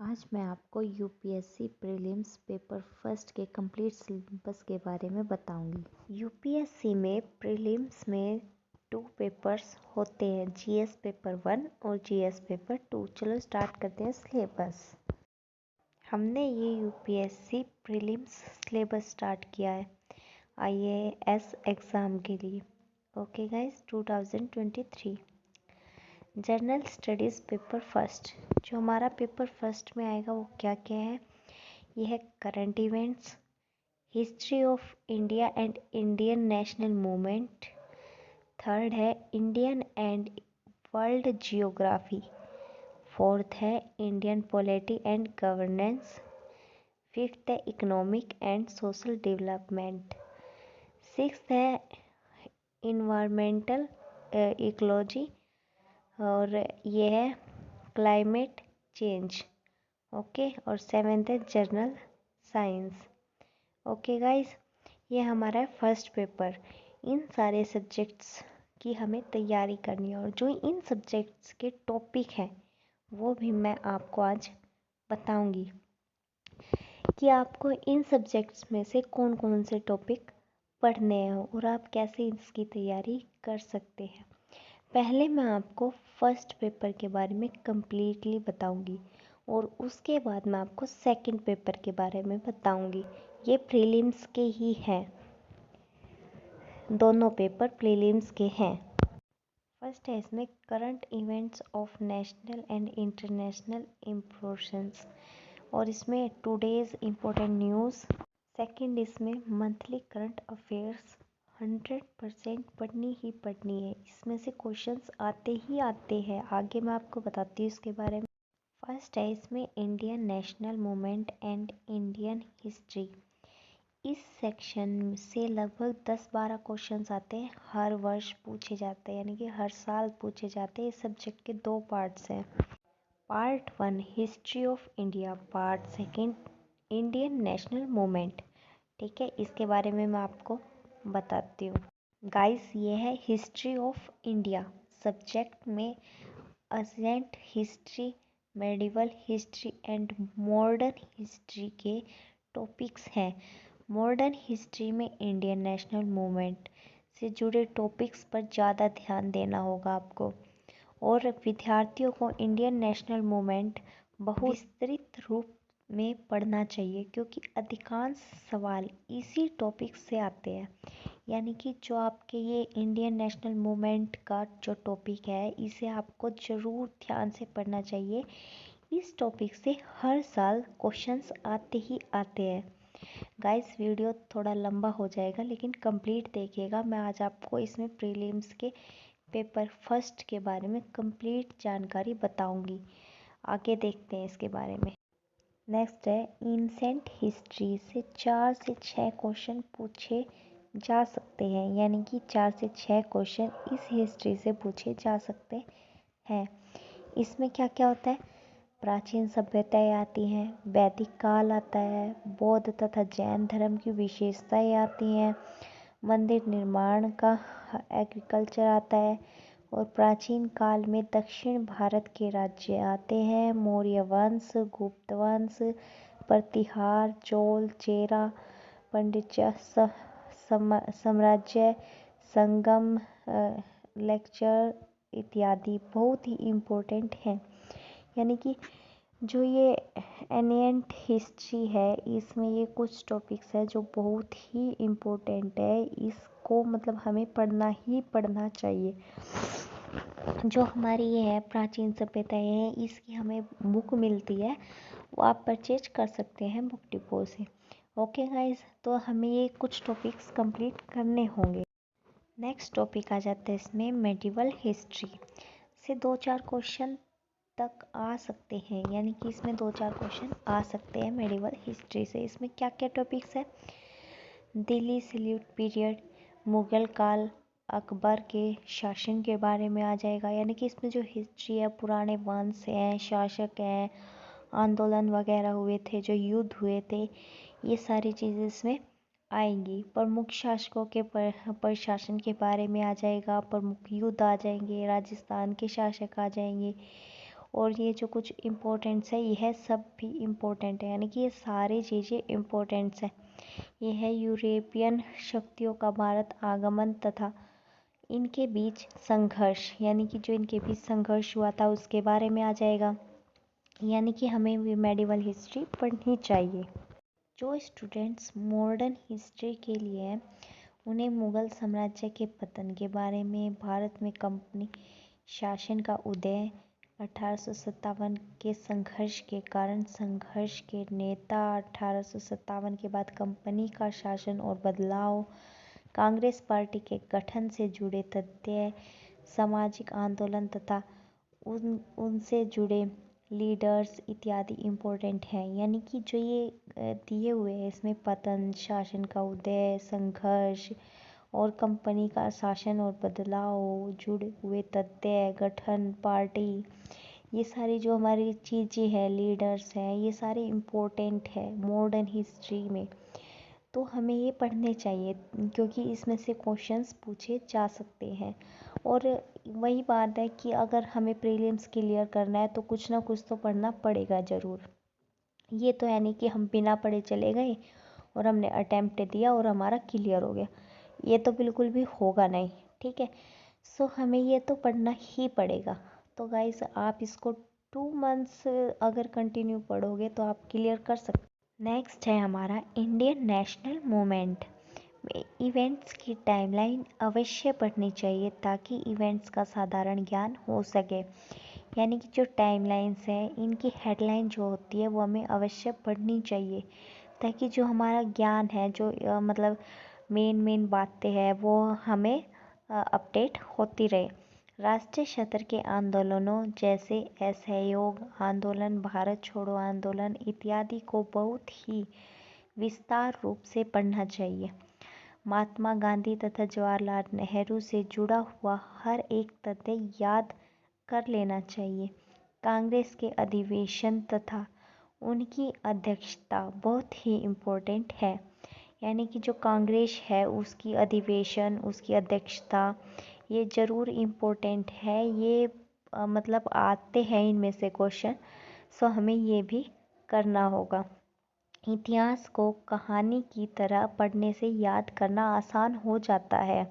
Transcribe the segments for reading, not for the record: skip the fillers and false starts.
आज मैं आपको यूपीएससी प्रीलिम्स पेपर फर्स्ट के कंप्लीट सिलेबस के बारे में बताऊंगी। यूपीएससी में प्रीलिम्स में 2 पेपर्स होते हैं, जीएस पेपर 1 और जीएस पेपर 2। चलो स्टार्ट करते हैं सिलेबस। हमने ये यूपीएससी प्रीलिम्स सिलेबस स्टार्ट किया है आईएएस एग्ज़ाम के लिए। Okay guys, 2023 general studies paper first. जो हमारा पेपर फर्स्ट में आएगा वो क्या क्या है? यह है current events, history of India and Indian national movement. Third है Indian and world geography. Fourth है Indian polity and governance. Fifth है economic and social development. Sixth है इन्वायरमेंटल इकोलॉजी और ये है क्लाइमेट चेंज। ओके, और सेवेंथ है general science. Okay guys, ये हमारा है फर्स्ट पेपर। इन सारे सब्जेक्ट्स की हमें तैयारी करनी है और जो इन सब्जेक्ट्स के टॉपिक हैं वो भी मैं आपको आज बताऊंगी कि आपको इन सब्जेक्ट्स में से कौन कौन से टॉपिक पढ़ने हैं और आप कैसे इसकी तैयारी कर सकते हैं। पहले मैं आपको फर्स्ट पेपर के बारे में कंप्लीटली बताऊंगी और उसके बाद मैं आपको सेकंड पेपर के बारे में बताऊंगी। ये प्रीलिम्स के ही हैं, दोनों पेपर प्रीलिम्स के हैं। फर्स्ट है इसमें current events of national and international importance और इसमें टुडेज इम्पोर्टेंट न्यूज़। सेकंड इसमें मंथली करंट अफेयर्स 100% पढ़नी ही पढ़नी है। इसमें से क्वेश्चंस आते ही आते हैं, आगे मैं आपको बताती हूँ इसके बारे में। फर्स्ट है इसमें Indian national movement and Indian history. इस सेक्शन से लगभग 10-12 क्वेश्चंस आते हैं, हर वर्ष पूछे जाते हैं, यानी कि हर साल पूछे जाते हैं। इस सब्जेक्ट के 2 पार्ट्स हैं। Part 1 history of India, part second Indian national movement. ठीक है, इसके बारे में मैं आपको बताती हूँ। गाइस, ये है हिस्ट्री ऑफ इंडिया। सब्जेक्ट में ancient history, medieval history and modern history के टॉपिक्स हैं। मॉडर्न हिस्ट्री में इंडियन नेशनल मूवमेंट से जुड़े टॉपिक्स पर ज़्यादा ध्यान देना होगा आपको और विद्यार्थियों को इंडियन नेशनल मूवमेंट बहुविस्तृत रूप में पढ़ना चाहिए क्योंकि अधिकांश सवाल इसी टॉपिक से आते हैं। यानी कि जो आपके ये इंडियन नेशनल मूवमेंट का जो टॉपिक है इसे आपको ज़रूर ध्यान से पढ़ना चाहिए। इस टॉपिक से हर साल क्वेश्चंस आते ही आते हैं। गाइस, वीडियो थोड़ा लंबा हो जाएगा लेकिन कंप्लीट देखिएगा। मैं आज आपको इसमें प्रीलिम्स के पेपर फर्स्ट के बारे में कंप्लीट जानकारी बताऊंगी। आगे देखते हैं इसके बारे में। नेक्स्ट है एंशिएंट हिस्ट्री से 4 से 6 क्वेश्चन पूछे जा सकते हैं, यानी कि 4 से 6 क्वेश्चन इस हिस्ट्री से पूछे जा सकते हैं। इसमें क्या क्या होता है? प्राचीन सभ्यताएं आती हैं, वैदिक काल आता है, बौद्ध तथा जैन धर्म की विशेषताएं आती हैं, मंदिर निर्माण का, एग्रीकल्चर आता है और प्राचीन काल में दक्षिण भारत के राज्य आते हैं, मौर्य वंश, गुप्त वंश, प्रतिहार, चोल, चेरा, पांड्य साम्राज्य, संगम, लेक्चर इत्यादि बहुत ही इम्पोर्टेंट हैं। यानी कि जो ये एनिएंट हिस्ट्री है इसमें ये कुछ टॉपिक्स है जो बहुत ही इम्पोर्टेंट है। इसको मतलब हमें पढ़ना ही पढ़ना चाहिए। जो हमारी ये है प्राचीन सभ्यताएं हैं, इसकी हमें बुक मिलती है, वो आप परचेज कर सकते हैं बुक डिपो से। ओके गाइस, तो हमें ये कुछ टॉपिक्स कंप्लीट करने होंगे। नेक्स्ट टॉपिक आ जाता है इसमें मेडिवल हिस्ट्री से 2-4 क्वेश्चन तक आ सकते हैं, यानी कि इसमें 2-4 क्वेश्चन आ सकते हैं मेडिवल हिस्ट्री से। इसमें क्या क्या टॉपिक्स है? दिल्ली सल्यूट पीरियड, मुगल काल, अकबर के शासन के बारे में आ जाएगा। यानी कि इसमें जो हिस्ट्री है, पुराने वंश हैं, शासक हैं, आंदोलन वगैरह हुए थे, जो युद्ध हुए थे, ये सारी चीज़ें इसमें आएंगी। प्रमुख शासकों के प्रशासन के बारे में आ जाएगा, प्रमुख युद्ध आ जाएंगे, राजस्थान के शासक आ जाएंगे और ये जो कुछ इम्पोर्टेंट्स है यह सब भी इम्पोर्टेंट है, यानी कि ये सारी चीज़ें इम्पोर्टेंट्स हैं। ये है यूरोपियन शक्तियों का भारत आगमन तथा इनके बीच संघर्ष, यानी कि जो इनके बीच संघर्ष हुआ था उसके बारे में आ जाएगा। यानी कि हमें भी मेडिवल हिस्ट्री पढ़नी चाहिए। जो स्टूडेंट्स मॉडर्न हिस्ट्री के लिए हैं उन्हें मुगल साम्राज्य के पतन के बारे में, भारत में कंपनी शासन का उदय, 1857 के संघर्ष के कारण संघर्ष के नेता, 1857 के बाद कंपनी का शासन और बदलाव, कांग्रेस पार्टी के गठन से जुड़े तथ्य, सामाजिक आंदोलन तथा उनसे जुड़े लीडर्स इत्यादि इम्पोर्टेंट हैं। यानी कि जो ये दिए हुए हैं इसमें पतन, शासन का उदय, संघर्ष और कंपनी का शासन और बदलाव, जुड़े हुए तथ्य, गठन, पार्टी, ये सारी जो हमारी चीज़ें हैं, लीडर्स हैं, ये सारे इम्पोर्टेंट है मॉडर्न हिस्ट्री में। तो हमें ये पढ़ने चाहिए क्योंकि इसमें से क्वेश्चंस पूछे जा सकते हैं। और वही बात है कि अगर हमें प्रीलिम्स क्लियर करना है तो कुछ ना कुछ तो पढ़ना पड़ेगा ज़रूर। ये तो यानी कि हम बिना पढ़े चले गए और हमने अटेम्प्ट दिया और हमारा क्लियर हो गया, ये तो बिल्कुल भी होगा नहीं। ठीक है, सो हमें ये तो पढ़ना ही पड़ेगा। तो गाइस आप इसको 2 मंथ्स अगर कंटिन्यू पढ़ोगे तो आप क्लियर कर सकते। नेक्स्ट है हमारा इंडियन नेशनल मूवमेंट। इवेंट्स की टाइमलाइन अवश्य पढ़नी चाहिए ताकि इवेंट्स का साधारण ज्ञान हो सके। यानी कि जो टाइमलाइंस हैं इनकी हेडलाइन जो होती है वो हमें अवश्य पढ़नी चाहिए ताकि जो हमारा ज्ञान है, जो मतलब मेन बातें हैं वो हमें अपडेट होती रहे। राष्ट्रीय स्तर के आंदोलनों जैसे असहयोग आंदोलन, भारत छोड़ो आंदोलन इत्यादि को बहुत ही विस्तार रूप से पढ़ना चाहिए। महात्मा गांधी तथा जवाहरलाल नेहरू से जुड़ा हुआ हर एक तथ्य याद कर लेना चाहिए। कांग्रेस के अधिवेशन तथा उनकी अध्यक्षता बहुत ही इम्पोर्टेंट है। यानी कि जो कांग्रेस है उसकी अधिवेशन, उसकी अध्यक्षता ये ज़रूर इम्पोर्टेंट है। ये मतलब आते हैं इनमें से क्वेश्चन, सो हमें ये भी करना होगा। इतिहास को कहानी की तरह पढ़ने से याद करना आसान हो जाता है।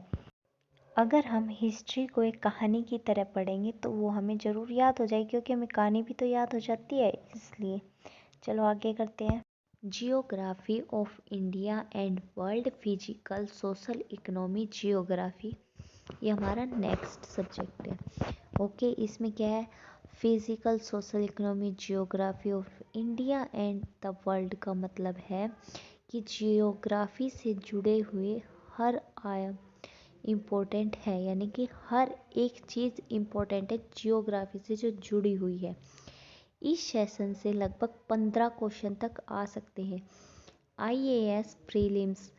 अगर हम हिस्ट्री को एक कहानी की तरह पढ़ेंगे तो वो हमें ज़रूर याद हो जाएगी क्योंकि हमें कहानी भी तो याद हो जाती है इसलिए। चलो आगे करते हैं। Geography of India and world, physical social economy geography, ये हमारा नेक्स्ट सब्जेक्ट है। ओके, इसमें क्या है, physical social economy geography of India and the world का मतलब है कि जियोग्राफी से जुड़े हुए हर आयाम इम्पोर्टेंट है। यानी कि हर एक चीज़ इम्पोर्टेंट है जियोग्राफी से जो जुड़ी हुई है। इस सेशन से लगभग 15 क्वेश्चन तक आ सकते हैं। आईएएस प्रीलिम्स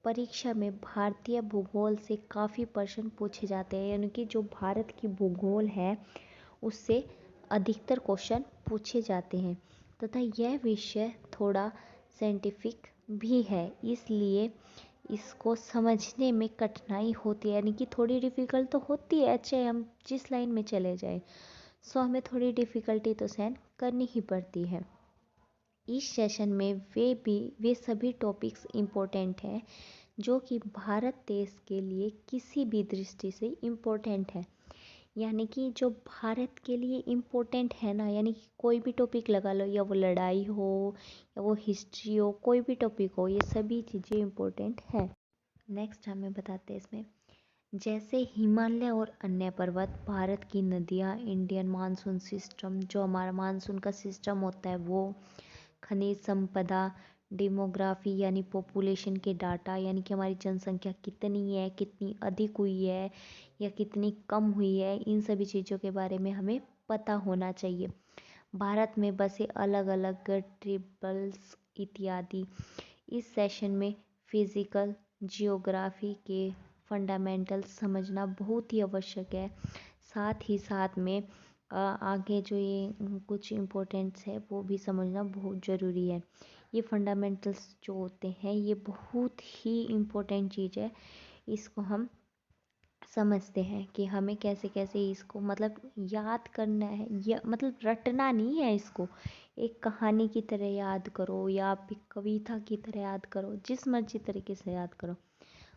परीक्षा में भारतीय भूगोल से काफ़ी प्रश्न पूछे जाते हैं। यानी कि जो भारत की भूगोल है उससे अधिकतर क्वेश्चन पूछे जाते हैं तथा यह विषय थोड़ा साइंटिफिक भी है, इसलिए इसको समझने में कठिनाई होती है। यानी कि थोड़ी डिफ़िकल्ट तो होती है, चाहे हम जिस लाइन में चले जाए, सो हमें थोड़ी डिफ़िकल्टी तो सहन करनी ही पड़ती है। इस सेशन में वे सभी टॉपिक्स इम्पोर्टेंट हैं जो कि भारत देश के लिए किसी भी दृष्टि से इम्पोर्टेंट है। यानी कि जो भारत के लिए इम्पोर्टेंट है ना, यानी कि कोई भी टॉपिक लगा लो, या वो लड़ाई हो या वो हिस्ट्री हो, कोई भी टॉपिक हो, ये सभी चीज़ें इम्पोर्टेंट हैं। नेक्स्ट हमें बताते हैं इसमें, जैसे हिमालय और अन्य पर्वत, भारत की नदियाँ, इंडियन मानसून सिस्टम, जो हमारा मानसून का सिस्टम होता है वो, खनिज संपदा, डेमोग्राफी यानी पॉपुलेशन के डाटा, यानी कि हमारी जनसंख्या कितनी है, कितनी अधिक हुई है या कितनी कम हुई है, इन सभी चीज़ों के बारे में हमें पता होना चाहिए। भारत में बसे अलग अलग ट्रिब्यूल्स इत्यादि। इस सेशन में फिजिकल जियोग्राफी के फंडामेंटल्स समझना बहुत ही आवश्यक है। साथ ही साथ में आगे जो ये कुछ इम्पोर्टेंट्स है वो भी समझना बहुत ज़रूरी है। ये फंडामेंटल्स जो होते हैं ये बहुत ही इम्पोर्टेंट चीज़ है, इसको हम समझते हैं कि हमें कैसे कैसे इसको मतलब याद करना है, या मतलब रटना नहीं है इसको, एक कहानी की तरह याद करो या फिर कविता की तरह याद करो, जिस मर्जी तरीके से याद करो।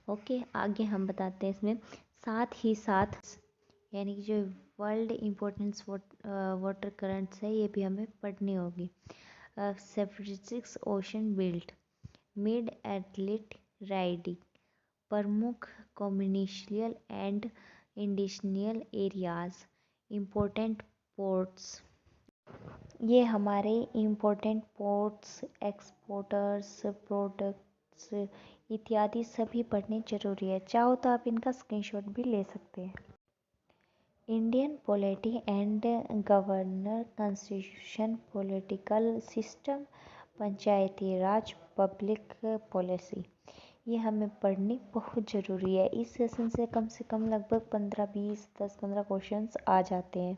ओके, आगे हम बताते हैं इसमें। साथ ही साथ यानी कि जो वर्ल्ड इम्पोर्टेंस वाटर करंट्स है ये भी हमें पढ़नी होगी। सेफ्रिसिक्स ओशन बिल्ट मिड एटलिट राइडिंग प्रमुख commercial and industrial areas important ports. ये हमारे इम्पोर्टेंट पोर्ट्स, एक्सपोर्टर्स, प्रोडक्ट्स इत्यादि सभी पढ़ने जरूरी है। चाहो तो आप इनका स्क्रीनशॉट भी ले सकते हैं। Indian polity and governor constitution political system Panchayati Raj public policy, ये हमें पढ़नी बहुत ज़रूरी है। इस सेशन से कम लगभग 15-20 10-15 क्वेश्चंस आ जाते हैं।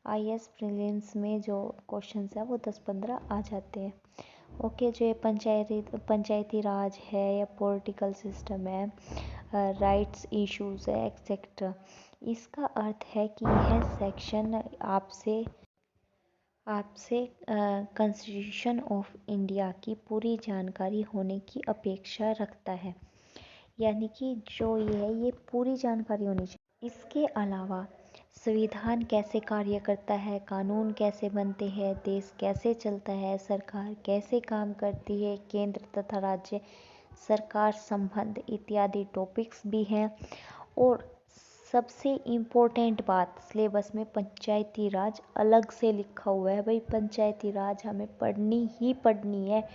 आईएएस प्रीलिम्स में जो क्वेश्चंस है वो 10-15 आ जाते हैं। ओके, जो ये पंचायती राज है या पॉलिटिकल सिस्टम है, राइट्स इश्यूज है एक्सेट्रा, इसका अर्थ है कि यह सेक्शन आपसे कॉन्स्टिट्यूशन ऑफ इंडिया की पूरी जानकारी होने की अपेक्षा रखता है। यानी कि जो ये है ये पूरी जानकारी होनी चाहिए। इसके अलावा संविधान कैसे कार्य करता है, कानून कैसे बनते हैं, देश कैसे चलता है, सरकार कैसे काम करती है, केंद्र तथा राज्य सरकार संबंध इत्यादि टॉपिक्स भी हैं। और सबसे इम्पोर्टेंट बात, सिलेबस में पंचायती राज अलग से लिखा हुआ है। भाई पंचायती राज हमें पढ़नी ही पढ़नी है,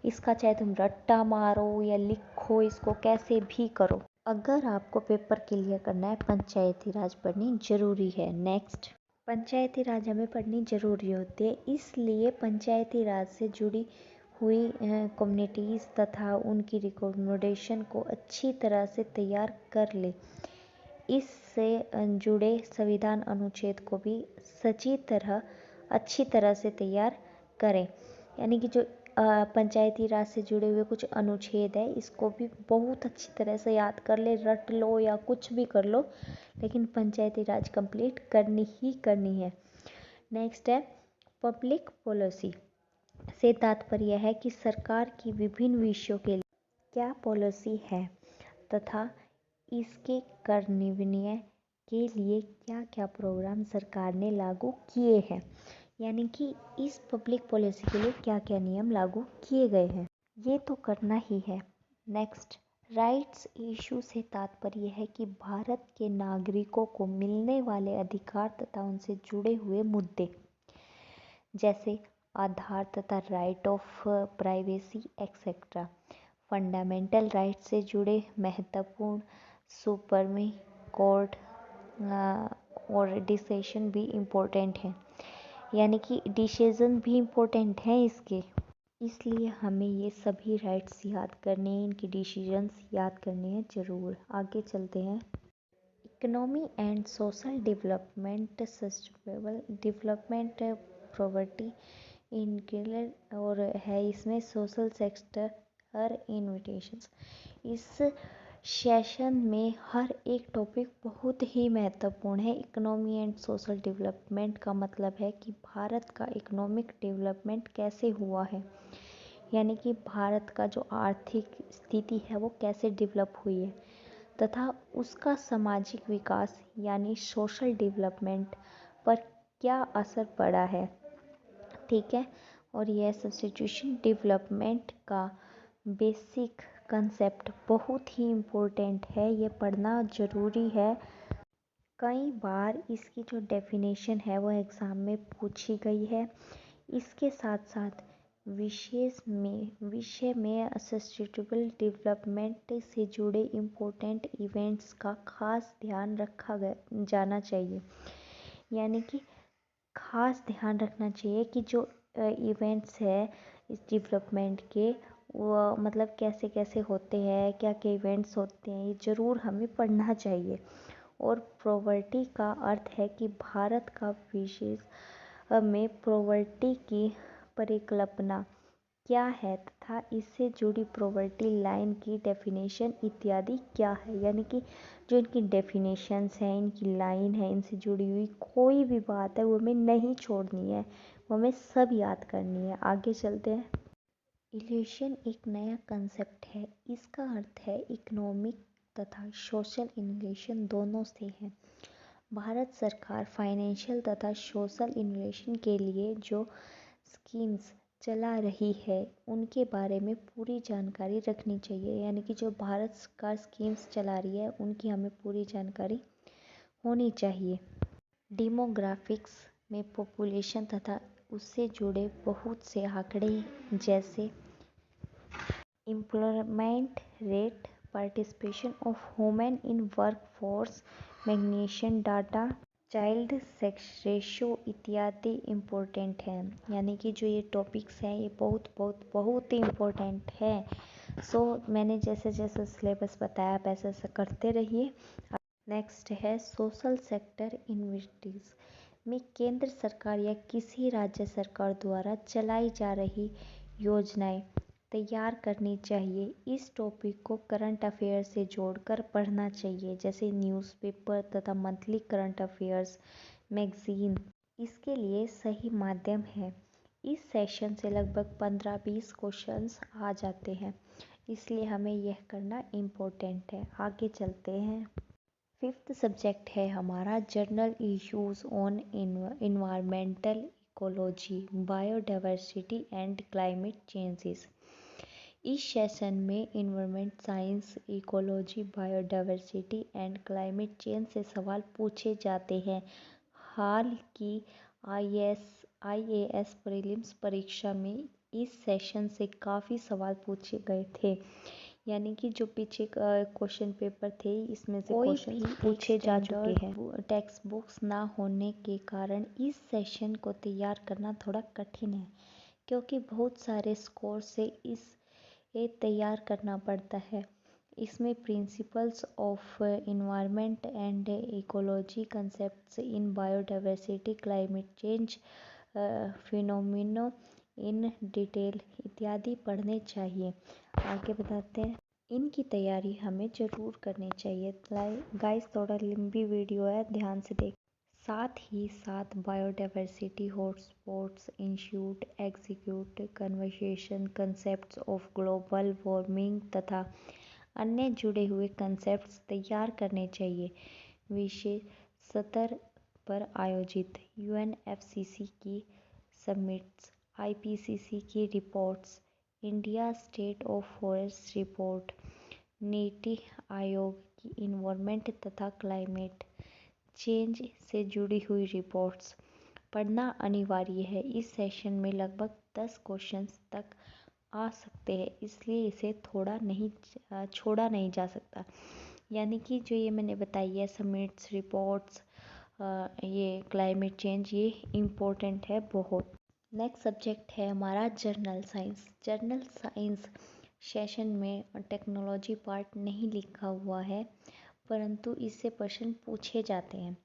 इसका चाहे तुम रट्टा मारो या लिखो, इसको कैसे भी करो। अगर आपको पेपर क्लियर करना है पंचायती राज पढ़नी जरूरी है। नेक्स्ट, पंचायती राज हमें पढ़नी जरूरी होती है, इसलिए पंचायती राज से जुड़ी हुई कम्युनिटीज़ तथा उनकी रिकमेंडेशन को अच्छी तरह से तैयार कर ले। इससे जुड़े संविधान अनुच्छेद को भी अच्छी तरह से तैयार करें। यानी कि जो पंचायती राज से जुड़े हुए कुछ अनुच्छेद है, इसको भी बहुत अच्छी तरह से याद कर ले, रट लो या कुछ भी कर लो, लेकिन पंचायती राज कंप्लीट करनी ही करनी है। नेक्स्ट है पब्लिक पॉलिसी, से तात्पर्य है कि सरकार की विभिन्न विषयों के लिए क्या पॉलिसी है तथा इसके कार्यान्वयन के लिए क्या क्या प्रोग्राम सरकार ने लागू किए हैं। यानी कि इस पब्लिक पॉलिसी के लिए क्या क्या नियम लागू किए गए हैं, ये तो करना ही है। नेक्स्ट, राइट्स इशू से तात्पर्य है कि भारत के नागरिकों को मिलने वाले अधिकार तथा उनसे जुड़े हुए मुद्दे, जैसे आधार तथा right of privacy etcetera, fundamental right से जुड़े महत्वपूर्ण सुप्रीम कोर्ट और डिसीजन भी इम्पोर्टेंट हैं। यानी कि डिसीजन भी इम्पोर्टेंट हैं इसके, इसलिए हमें ये सभी राइट्स याद करने हैं, इनकी डिसीजंस याद करने हैं ज़रूर। आगे चलते हैं। Economy and social development, sustainable development, poverty include और है इसमें सोशल सेक्टर इन्विटेशंस। इस सेशन में हर एक टॉपिक बहुत ही महत्वपूर्ण है। इकोनॉमी एंड सोशल डेवलपमेंट का मतलब है कि भारत का इकोनॉमिक डेवलपमेंट कैसे हुआ है, यानी कि भारत का जो आर्थिक स्थिति है वो कैसे डेवलप हुई है तथा उसका सामाजिक विकास यानी सोशल डेवलपमेंट पर क्या असर पड़ा है। ठीक है, और यह सब्स्टिट्यूशन डेवलपमेंट का बेसिक कंसेप्ट बहुत ही इम्पोर्टेंट है, ये पढ़ना ज़रूरी है। कई बार इसकी जो डेफिनेशन है वो एग्ज़ाम में पूछी गई है। इसके साथ साथ विषय में सस्टेनेबल डेवलपमेंट से जुड़े इम्पोर्टेंट इवेंट्स का खास ध्यान रखा जाना चाहिए। यानी कि खास ध्यान रखना चाहिए कि जो इवेंट्स है इस डेवलपमेंट के, वो मतलब कैसे कैसे होते हैं, क्या क्या इवेंट्स होते हैं, ये ज़रूर हमें पढ़ना चाहिए। और पॉवर्टी का अर्थ है कि भारत का विशेष में पॉवर्टी की परिकल्पना क्या है तथा इससे जुड़ी पॉवर्टी लाइन की डेफिनेशन इत्यादि क्या है। यानी कि जो इनकी डेफिनेशंस हैं, इनकी लाइन है, इनसे जुड़ी हुई कोई भी बात है वो हमें नहीं छोड़नी है, वो हमें सब याद करनी है। आगे चलते हैं। इल्यूशन एक नया कंसेप्ट है। इसका अर्थ है इकोनॉमिक तथा सोशल इनोवेशन दोनों से है। भारत सरकार फाइनेंशियल तथा सोशल इनोवेशन के लिए जो स्कीम्स चला रही है उनके बारे में पूरी जानकारी रखनी चाहिए। यानी कि जो भारत सरकार स्कीम्स चला रही है उनकी हमें पूरी जानकारी होनी चाहिए। डेमोग्राफिक्स में पॉपुलेशन तथा उससे जुड़े बहुत से आंकड़े जैसे employment rate, participation of women in workforce, मैग्नीशियन डाटा, चाइल्ड सेक्स रेशो इत्यादि इम्पोर्टेंट हैं। यानी कि जो ये टॉपिक्स हैं ये बहुत बहुत बहुत ही इम्पोर्टेंट है। सो मैंने जैसे जैसे सिलेबस बताया वैसे वैसे करते रहिए। नेक्स्ट है सोशल सेक्टर इन्वेस्टीज में केंद्र सरकार या किसी राज्य सरकार द्वारा चलाई जा रही योजनाएं तैयार करनी चाहिए। इस टॉपिक को करंट अफेयर से जोड़कर पढ़ना चाहिए, जैसे न्यूज़पेपर तथा मंथली करंट अफेयर्स मैगजीन इसके लिए सही माध्यम है। इस सेशन से लगभग 15-20 क्वेश्चंस आ जाते हैं, इसलिए हमें यह करना इम्पोर्टेंट है। आगे चलते हैं। फिफ्थ सब्जेक्ट है हमारा general issues on environmental ecology, biodiversity and climate changes. इस सेशन में environment science, ecology, biodiversity and climate change से सवाल पूछे जाते हैं। हाल की आईएएस प्रीलिम्स परीक्षा में इस सेशन से काफ़ी सवाल पूछे गए थे। यानी कि जो पीछे क्वेश्चन पेपर थे इसमें से क्वेश्चन पूछे जा चुके हैं। टेक्स्ट बुक्स ना होने के कारण इस सेशन को तैयार करना थोड़ा कठिन है, क्योंकि बहुत सारे स्कोर से ये तैयार करना पड़ता है। इसमें principles of environment and ecology, concepts in biodiversity, climate change phenomena in detail इत्यादि पढ़ने चाहिए। आगे बताते हैं। इनकी तैयारी हमें ज़रूर करनी चाहिए। गाइस थोड़ा लंबी वीडियो है, ध्यान से देख। साथ ही साथ biodiversity hotspots, institute execute conversation, concepts of global warming तथा अन्य जुड़े हुए कंसेप्ट्स तैयार करने चाहिए। विशेष स्तर पर आयोजित यूएनएफसीसी की समिट्स, आईपीसीसी की reports, India state of forest report, NITI Aayog की इन्वायरमेंट तथा क्लाइमेट चेंज से जुड़ी हुई रिपोर्ट्स पढ़ना अनिवार्य है। इस सेशन में लगभग 10 क्वेश्चंस तक आ सकते हैं, इसलिए इसे छोड़ा नहीं जा सकता। यानी कि जो ये मैंने बताई है समिट्स, रिपोर्ट्स, ये क्लाइमेट चेंज, ये इम्पोर्टेंट है बहुत। नेक्स्ट सब्जेक्ट है हमारा journal science. Journal science session में टेक्नोलॉजी पार्ट नहीं लिखा हुआ है, परंतु इससे प्रश्न पूछे जाते हैं।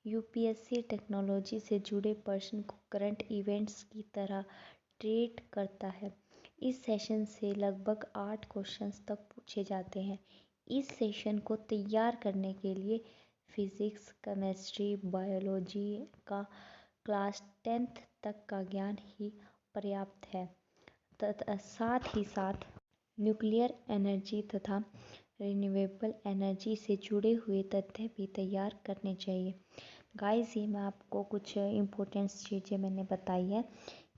यूपीएससी टेक्नोलॉजी से जुड़े प्रश्न को करंट इवेंट्स की तरह ट्रीट करता है। इस सेशन से लगभग 8 क्वेश्चंस तक पूछे जाते हैं। इस सेशन को तैयार करने के लिए फिजिक्स, केमिस्ट्री, बायोलॉजी का क्लास 10th तक का ज्ञान ही पर्याप्त है। साथ ही साथ न्यूक्लियर एनर्जी तथा रिन्यूएबल एनर्जी से जुड़े हुए तथ्य भी तैयार करने चाहिए। गाइस ये मैं आपको कुछ इम्पोर्टेंट चीज़ें मैंने बताई है,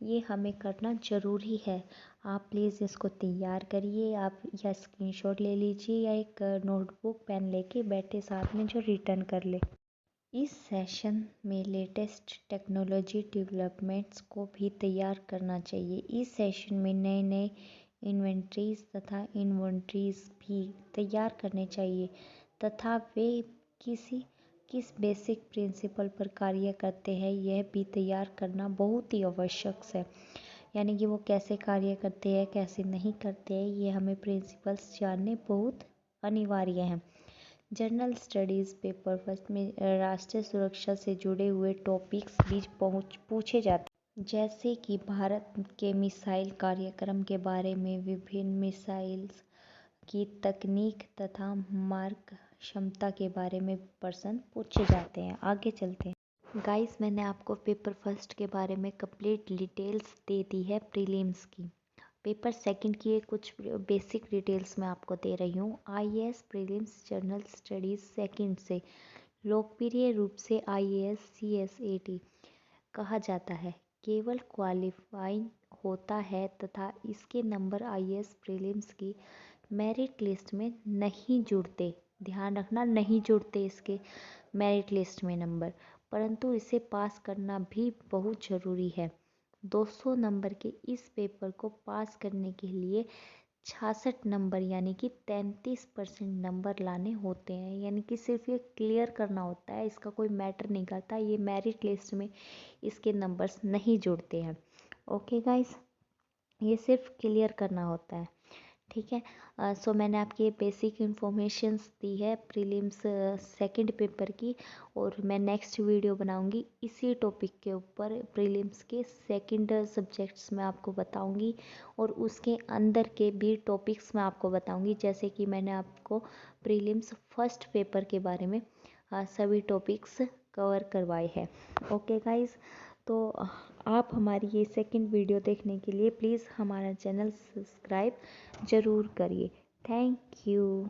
ये हमें करना ज़रूरी है। आप प्लीज़ इसको तैयार करिए। आप या स्क्रीनशॉट ले लीजिए या एक नोटबुक पेन लेके बैठे साथ में जो रिटर्न कर ले। इस सेशन में लेटेस्ट टेक्नोलॉजी डेवलपमेंट्स को भी तैयार करना चाहिए। इस सेशन में नए नए इन्वेंटरीज तथा इन्वेंटरीज भी तैयार करने चाहिए तथा वे किस बेसिक प्रिंसिपल पर कार्य करते हैं यह भी तैयार करना बहुत ही आवश्यक है। यानी कि वो कैसे कार्य करते हैं, कैसे नहीं करते हैं, ये हमें प्रिंसिपल्स जानने बहुत अनिवार्य हैं। जनरल स्टडीज़ पेपर फर्स्ट में राष्ट्रीय सुरक्षा से जुड़े हुए टॉपिक्स भी पूछे जाते हैं। जैसे कि भारत के मिसाइल कार्यक्रम के बारे में, विभिन्न मिसाइल्स की तकनीक तथा मारक क्षमता के बारे में प्रश्न पूछे जाते हैं। आगे चलते हैं गाइस, मैंने आपको पेपर फर्स्ट के बारे में कंप्लीट डिटेल्स दे दी है प्रीलिम्स की। पेपर सेकंड की कुछ बेसिक डिटेल्स मैं आपको दे रही हूँ। IAS prelims general studies second से लोकप्रिय रूप से आईएएस सीएसएटी कहा जाता है, केवल क्वालिफाइंग होता है तथा इसके नंबर आईएएस प्रीलिम्स की मेरिट लिस्ट में नहीं जुड़ते। ध्यान रखना, नहीं जुड़ते इसके मेरिट लिस्ट में नंबर, परंतु इसे पास करना भी बहुत ज़रूरी है। 200 नंबर के इस पेपर को पास करने के लिए 66 नंबर यानी कि 33% नंबर लाने होते हैं। यानी कि सिर्फ ये क्लियर करना होता है, इसका कोई मैटर नहीं करता, ये मेरिट लिस्ट में इसके नंबर्स नहीं जुड़ते हैं। ओके गाइस, ये सिर्फ क्लियर करना होता है, ठीक है। सो मैंने आपकी ये बेसिक इन्फॉर्मेशंस दी है प्रीलिम्स सेकंड पेपर की, और मैं नेक्स्ट वीडियो बनाऊंगी इसी टॉपिक के ऊपर। प्रीलिम्स के सेकंड सब्जेक्ट्स मैं आपको बताऊंगी और उसके अंदर के भी टॉपिक्स मैं आपको बताऊंगी, जैसे कि मैंने आपको प्रीलिम्स फर्स्ट पेपर के बारे में सभी टॉपिक्स कवर करवाए हैं। ओके गाइज, तो आप हमारी ये सेकंड वीडियो देखने के लिए प्लीज़ हमारा चैनल सब्सक्राइब ज़रूर करिए। Thank you.